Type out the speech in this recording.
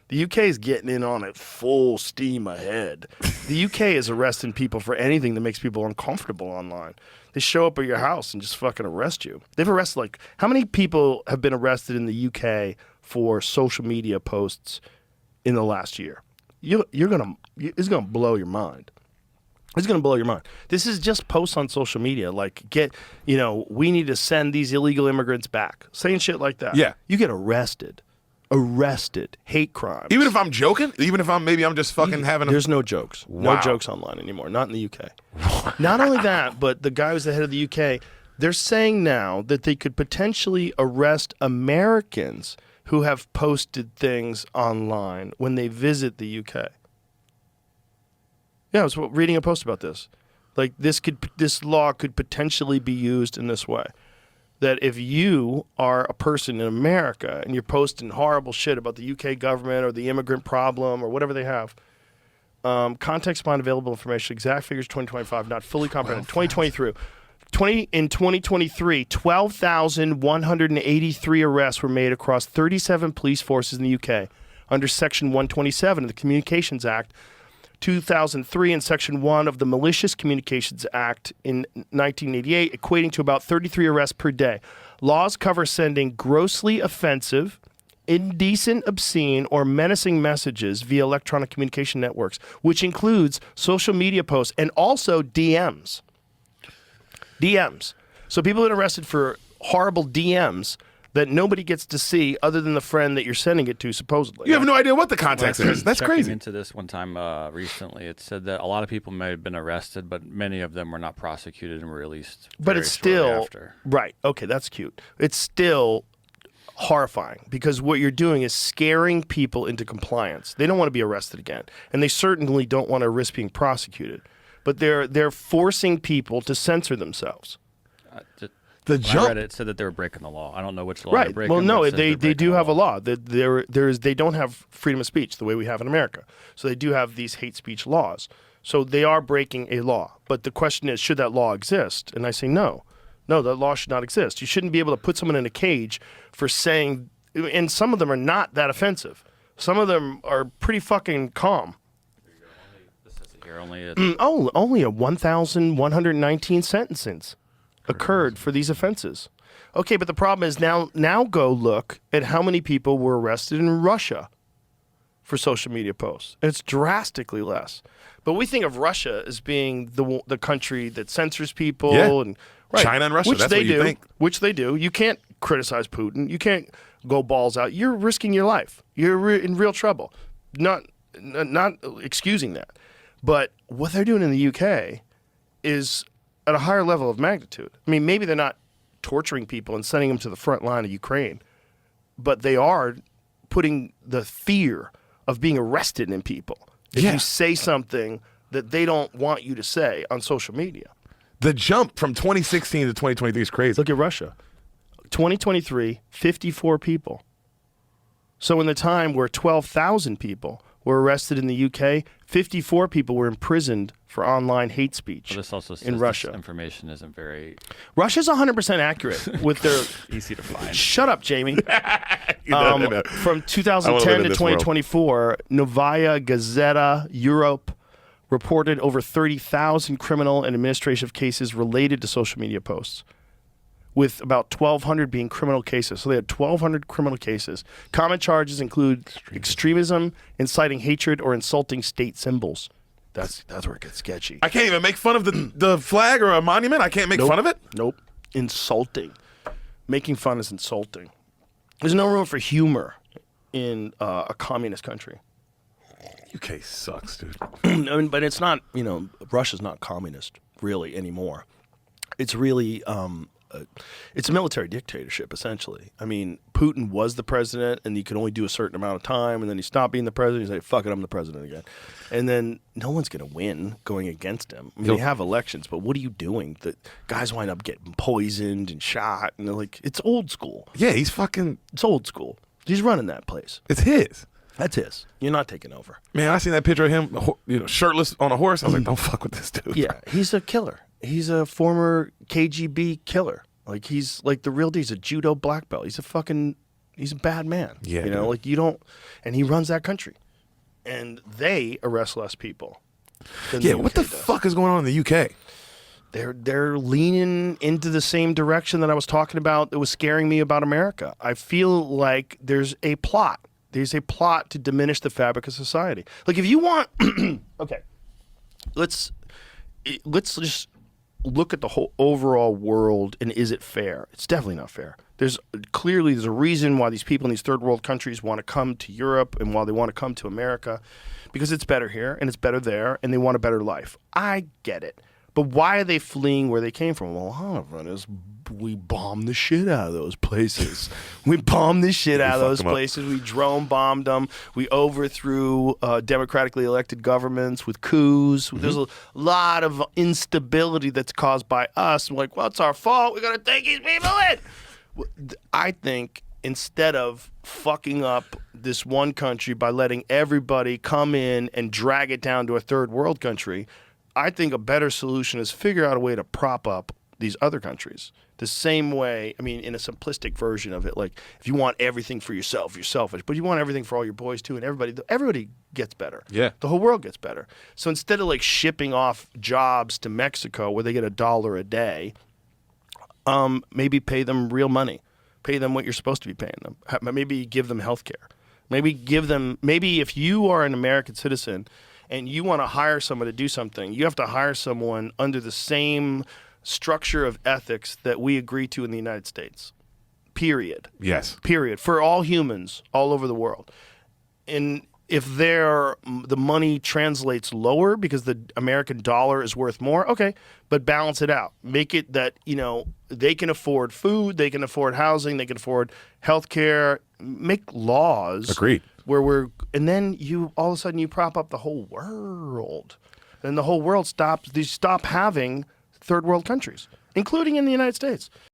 The UK is getting in on it full steam ahead. The UK is arresting people for anything that makes people uncomfortable online. They show up at your house and just fucking arrest you. They've arrested, like, how many people have been arrested in the UK for social media posts in the last year? It's gonna blow your mind. It's going to blow your mind. This is just posts on social media, like, we need to send these illegal immigrants back. Saying shit like that. Yeah. You get arrested. Hate crimes. Even if I'm joking? Even if I'm just fucking having a... There's no jokes. Wow. No jokes online anymore. Not in the UK. Not only that, but the guy who's the head of the UK, they're saying now that they could potentially arrest Americans who have posted things online when they visit the UK. Yeah, I was reading a post about this. Like, this law could potentially be used in this way. That if you are a person in America and you're posting horrible shit about the UK government or the immigrant problem or whatever they have, context behind available information, exact figures 2025, not fully comprehended. 2023, in 2023, 12,183 arrests were made across 37 police forces in the UK under Section 127 of the Communications Act 2003 and Section 1 of the Malicious Communications Act in 1988, equating to about 33 arrests per day. Laws cover sending grossly offensive, indecent, obscene, or menacing messages via electronic communication networks, which includes social media posts and also DMs. DMs. So people have been arrested for horrible DMs that nobody gets to see other than the friend that you're sending it to, supposedly. You have no idea what the context is. That's crazy. Into this one time recently, it said that a lot of people may have been arrested, but many of them were not prosecuted and were released. But it's still after. Right. Okay, that's cute. It's still horrifying because what you're doing is scaring people into compliance. They don't want to be arrested again, and they certainly don't want to risk being prosecuted. But they're forcing people to censor themselves. The When jump. I read it, it said that they were breaking the law. I don't know which law Right. they're breaking. Well, no, but it says they they're do breaking have the a law. They don't have freedom of speech the way we have in America. So they do have these hate speech laws. So they are breaking a law. But the question is, should that law exist? And I say no. No, that law should not exist. You shouldn't be able to put someone in a cage for saying, and some of them are not that offensive. Some of them are pretty fucking calm. Only a 1,119 sentences occurred for these offenses. Okay, but the problem is now go look at how many people were arrested in Russia for social media posts. And it's drastically less. But we think of Russia as being the country that censors people. Yeah. And right, China and Russia, which that's they what you do, think. Which they do. You can't criticize Putin. You can't go balls out. You're risking your life. You're in real trouble. Not excusing that. But what they're doing in the UK is at a higher level of magnitude. I mean, maybe they're not torturing people and sending them to the front line of Ukraine, but they are putting the fear of being arrested in people if you say something that they don't want you to say on social media. The jump from 2016 to 2023 is crazy. Look at Russia. 2023, 54 people. So in the time where 12,000 people were arrested in the UK, 54 people were imprisoned for online hate speech This also says in Russia. This information isn't very Russia's 100% accurate with their... easy to find. Shut up, Jamie. No. From I 2010 wanna live to in this world. 2024, Novaya Gazeta Europe reported over 30,000 criminal and administrative cases related to social media posts, with about 1,200 being criminal cases. So they had 1,200 criminal cases. Common charges include extremism, inciting hatred, or insulting state symbols. That's where it gets sketchy. I can't even make fun of the flag or a monument. I can't make fun of it. Nope. Insulting. Making fun is insulting. There's no room for humor in a communist country. UK sucks, dude. I mean, but it's not, Russia's not communist really anymore. It's really, it's a military dictatorship, essentially. I mean, Putin was the president, and you could only do a certain amount of time, and then he stopped being the president. He's like, fuck it, I'm the president again. And then no one's going to win going against him. I mean, they have elections, but what are you doing? The guys wind up getting poisoned and shot, and they're like, it's old school. Yeah, he's fucking... It's old school. He's running that place. It's his. That's his. You're not taking over. Man, I seen that picture of him, shirtless on a horse. I was like, don't fuck with this dude. Yeah, he's a killer. He's a former KGB killer. Like, he's like the real deal. He's a judo black belt. He's a fucking He's a bad man. Yeah, you know, dude. like you don't, and he runs that country, and they arrest less people. Than Yeah, the what the UK does. fuck is going on in the UK? They're leaning into the same direction that I was talking about that was scaring me about America. I feel like there's a plot. There's a plot to diminish the fabric of society. Like if you want, okay, let's just look at the whole overall world and is it fair? It's definitely not fair. There's a reason why these people in these third world countries want to come to Europe and why they want to come to America, because it's better here and it's better there and they want a better life. I get it. But why are they fleeing where they came from? Well, a lot of it is we bombed the shit out of those places. We bombed the shit out of those places. We drone bombed them. We overthrew democratically elected governments with coups. There's a lot of instability that's caused by us. We're like, well, it's our fault. We got to take these people in. I think instead of fucking up this one country by letting everybody come in and drag it down to a third world country, I think a better solution is figure out a way to prop up these other countries. The same way, I mean, in a simplistic version of it, like if you want everything for yourself, you're selfish, but you want everything for all your boys too, and everybody gets better. Yeah. The whole world gets better. So instead of like shipping off jobs to Mexico where they get $1 a day, maybe pay them real money. Pay them what you're supposed to be paying them. Maybe give them health care. Maybe if you are an American citizen and you want to hire someone to do something, you have to hire someone under the same structure of ethics that we agree to in the United States. Period. Yes. Period. For all humans all over the world. And if the money translates lower because the American dollar is worth more, okay, but balance it out. Make it that, they can afford food, they can afford housing, they can afford health care. Make laws. Agreed. And then you all of a sudden you prop up the whole world. And the whole world stop having third world countries, including in the United States.